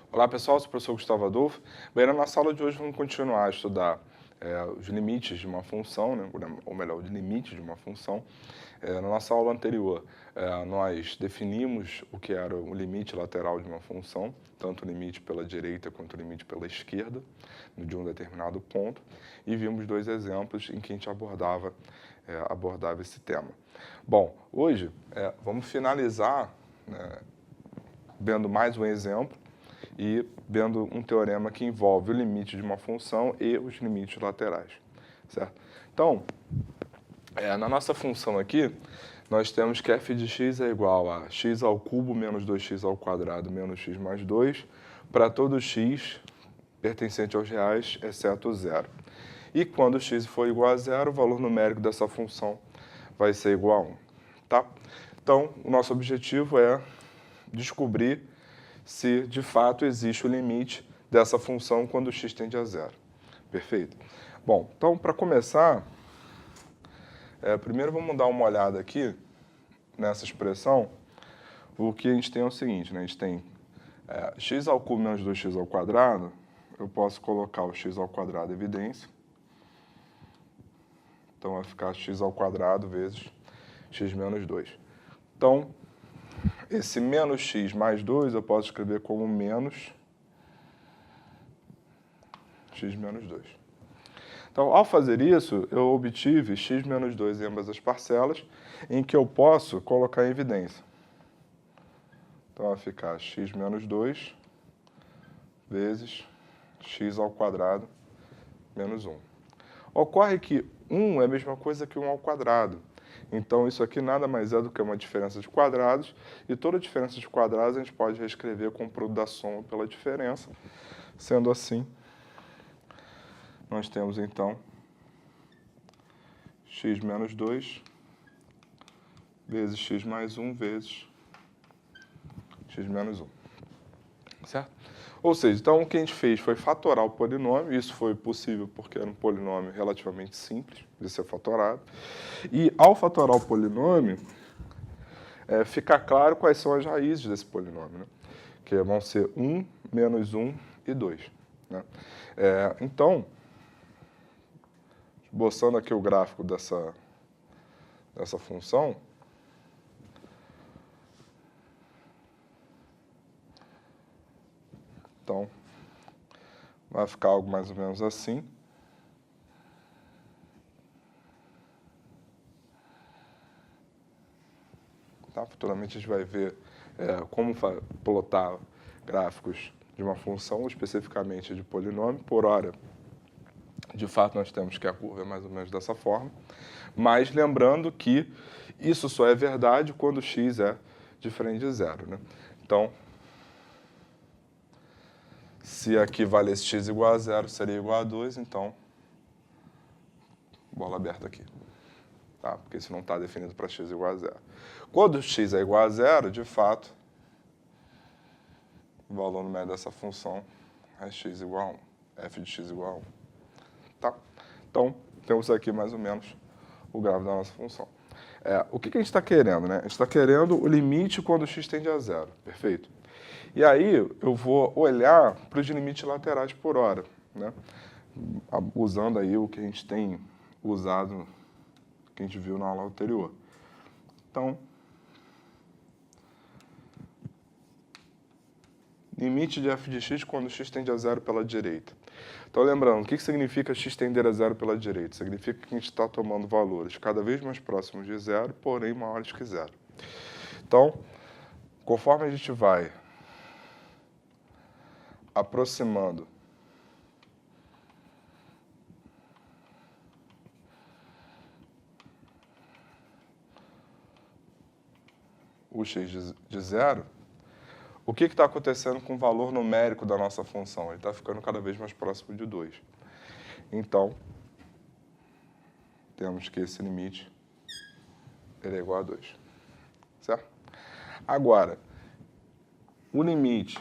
Olá pessoal, sou o professor Gustavo Adolfo. Bem, na nossa aula de hoje vamos continuar a estudar os limites de uma função, né? Ou melhor, os limites de uma função. Na nossa aula anterior, nós definimos o que era o limite lateral de uma função, tanto o limite pela direita quanto o limite pela esquerda, de um determinado ponto, e vimos dois exemplos em que a gente abordava esse tema. Bom, hoje vamos finalizar, né, vendo mais um exemplo, e vendo um teorema que envolve o limite de uma função e os limites laterais, certo? Então, na nossa função aqui, nós temos que f de x é igual a x ao cubo menos 2x ao quadrado menos x mais 2 para todo x pertencente aos reais, exceto zero. E quando x for igual a zero, o valor numérico dessa função vai ser igual a 1, tá? Então, o nosso objetivo é descobrir se de fato existe o limite dessa função quando x tende a zero. Perfeito? Bom, então para começar, primeiro vamos dar uma olhada aqui nessa expressão. O que a gente tem é o seguinte, né? A gente tem x ao cubo menos 2x ao quadrado, eu posso colocar o x ao quadrado em evidência. Então vai ficar x ao quadrado vezes x menos 2. Então, esse menos x mais 2 eu posso escrever como menos x menos 2. Então, ao fazer isso, eu obtive x menos 2 em ambas as parcelas, em que eu posso colocar em evidência. Então, vai ficar x menos 2 vezes x ao quadrado menos 1. Ocorre que 1 é a mesma coisa que 1 ao quadrado. Então, isso aqui nada mais é do que uma diferença de quadrados, e toda diferença de quadrados a gente pode reescrever com o produto da soma pela diferença. Sendo assim, nós temos, então, x menos 2 vezes x mais 1 vezes x menos 1. Certo? Ou seja, então o que a gente fez foi fatorar o polinômio. Isso foi possível porque era um polinômio relativamente simples de ser fatorado. E ao fatorar o polinômio, fica claro quais são as raízes desse polinômio, né? Que vão ser 1, menos 1 e 2. Né? Então, esboçando aqui o gráfico dessa função, então, vai ficar algo mais ou menos assim. Tá? Futuramente a gente vai ver como plotar gráficos de uma função, especificamente de polinômio. Por hora, de fato, nós temos que a curva é mais ou menos dessa forma. Mas lembrando que isso só é verdade quando x é diferente de zero. Né? Então, se aqui valesse x igual a zero, seria igual a 2, então, bola aberta aqui. Tá? Porque isso não está definido para x igual a zero. Quando x é igual a zero, de fato, o valor numérico dessa função é x igual a 1, f de x igual a 1. Tá? Então, temos aqui mais ou menos o gráfico da nossa função. O que a gente está querendo? Né? A gente está querendo o limite quando x tende a zero. Perfeito? E aí, eu vou olhar para os limites laterais por hora, né? Usando aí o que a gente tem usado, que a gente viu na aula anterior. Então, limite de f de x quando x tende a zero pela direita. Então, lembrando, o que significa x tender a zero pela direita? Significa que a gente está tomando valores cada vez mais próximos de zero, porém maiores que zero. Então, conforme a gente vai aproximando o x de zero, o que está acontecendo com o valor numérico da nossa função? Ele está ficando cada vez mais próximo de 2. Então, temos que esse limite ele é igual a 2. Certo? Agora, o limite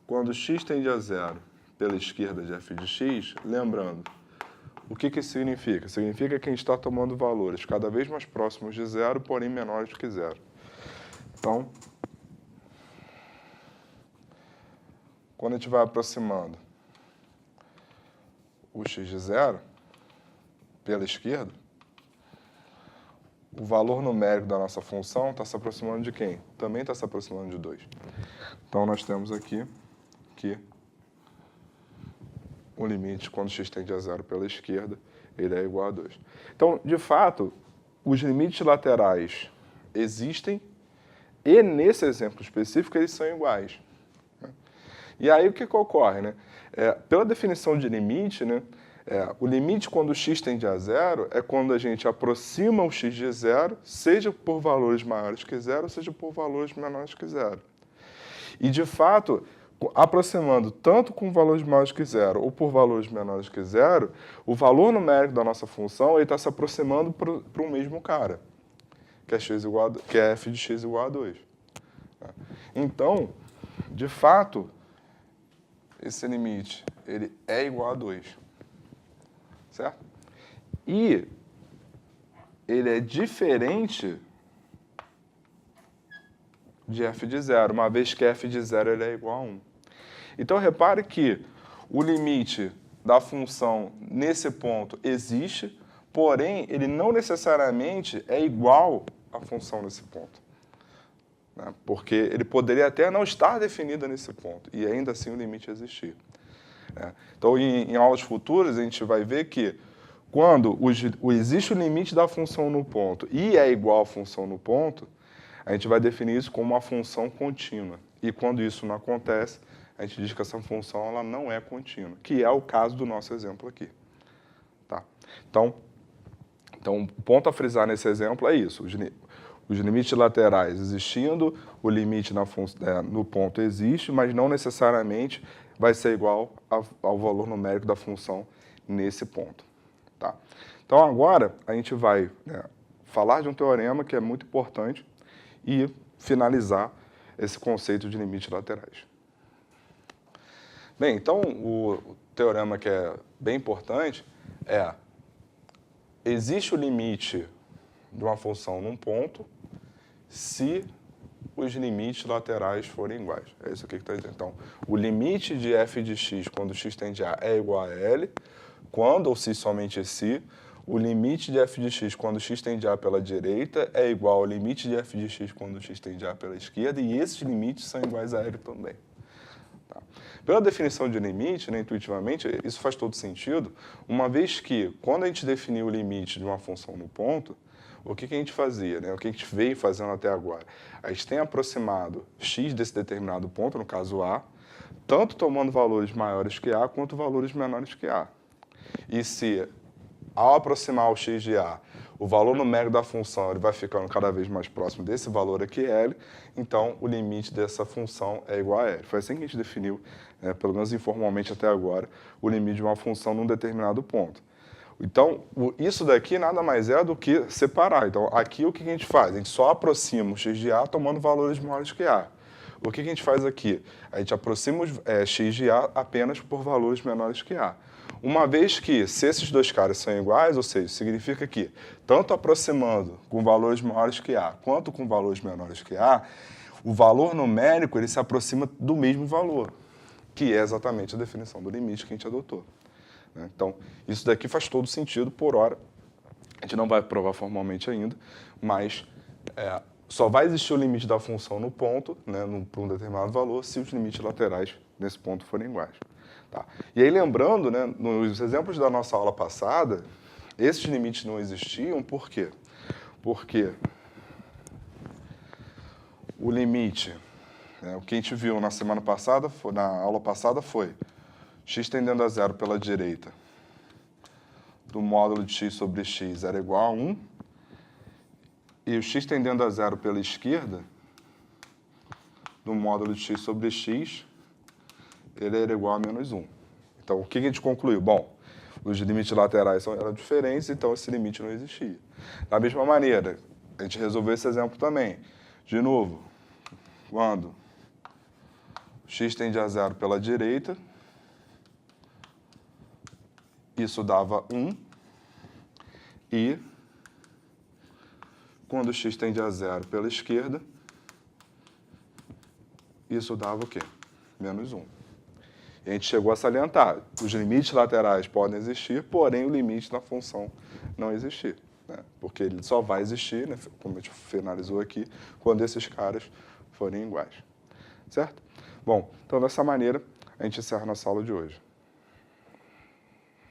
quando x tende a zero pela esquerda de f de x, lembrando, o que isso significa? Significa que a gente está tomando valores cada vez mais próximos de zero, porém menores do que zero. Então, quando a gente vai aproximando o x de zero pela esquerda, o valor numérico da nossa função está se aproximando de quem? Também está se aproximando de 2. Então, nós temos aqui que o limite, quando x tende a zero pela esquerda, ele é igual a 2. Então, de fato, os limites laterais existem e, nesse exemplo específico, eles são iguais. E aí, o que ocorre? Né? Pela definição de limite, né, o limite quando x tende a zero é quando a gente aproxima o x de zero, seja por valores maiores que zero, seja por valores menores que zero. E, de fato, aproximando tanto com valores maiores que zero ou por valores menores que zero, o valor numérico da nossa função está se aproximando para o mesmo cara, que é f de x igual a 2. Então, de fato, esse limite ele é igual a 2. Certo? E ele é diferente de f de zero, uma vez que f de zero ele é igual a 1. Então, repare que o limite da função nesse ponto existe, porém, ele não necessariamente é igual à função nesse ponto. Né? Porque ele poderia até não estar definido nesse ponto, e ainda assim o limite existir. Então, em aulas futuras, a gente vai ver que quando existe o limite da função no ponto e é igual à função no ponto, a gente vai definir isso como uma função contínua. E quando isso não acontece, a gente diz que essa função ela não é contínua, que é o caso do nosso exemplo aqui. Tá? Então, o ponto a frisar nesse exemplo é isso. Os limites laterais existindo, o limite no ponto existe, mas não necessariamente vai ser igual ao valor numérico da função nesse ponto. Tá? Então, agora, a gente vai falar de um teorema que é muito importante e finalizar esse conceito de limites laterais. Bem, então, o teorema que é bem importante é: existe o limite de uma função num ponto se os limites laterais forem iguais. É isso aqui que está dizendo. Então, o limite de f de x quando x tende a é igual a L, quando ou se somente se, o limite de f de x quando x tende a pela direita é igual ao limite de f de x quando x tende a pela esquerda, e esses limites são iguais a L também. Tá? Pela definição de limite, né, intuitivamente, isso faz todo sentido, uma vez que, quando a gente definiu o limite de uma função no ponto, o que a gente fazia, né? O que a gente veio fazendo até agora? A gente tem aproximado x desse determinado ponto, no caso A, tanto tomando valores maiores que A, quanto valores menores que A. E se, ao aproximar o x de A, o valor numérico da função ele vai ficando cada vez mais próximo desse valor aqui, L, então o limite dessa função é igual a L. Foi assim que a gente definiu, pelo menos informalmente até agora, o limite de uma função num determinado ponto. Então, isso daqui nada mais é do que separar. Então, aqui o que a gente faz? A gente só aproxima o x de A tomando valores maiores que A. O que a gente faz aqui? A gente aproxima x de A apenas por valores menores que A. Uma vez que, se esses dois caras são iguais, ou seja, significa que, tanto aproximando com valores maiores que A, quanto com valores menores que A, o valor numérico ele se aproxima do mesmo valor, que é exatamente a definição do limite que a gente adotou. Então, isso daqui faz todo sentido por hora. A gente não vai provar formalmente ainda, mas só vai existir o limite da função no ponto, né, para um determinado valor, se os limites laterais nesse ponto forem iguais. Tá? E aí, lembrando, né, nos exemplos da nossa aula passada, esses limites não existiam, por quê? Porque o limite, o que a gente viu na semana passada, na aula passada, foi x tendendo a zero pela direita do módulo de x sobre x era igual a 1, e o x tendendo a zero pela esquerda do módulo de x sobre x, ele era igual a menos 1. Então, o que a gente concluiu? Bom, os limites laterais eram diferentes, então esse limite não existia. Da mesma maneira, a gente resolveu esse exemplo também. De novo, quando x tende a zero pela direita, isso dava 1, e quando x tende a zero pela esquerda, isso dava o quê? Menos 1. E a gente chegou a salientar, os limites laterais podem existir, porém o limite da função não existir, né? Porque ele só vai existir, né, como a gente finalizou aqui, quando esses caras forem iguais, certo? Bom, então dessa maneira a gente encerra nossa aula de hoje.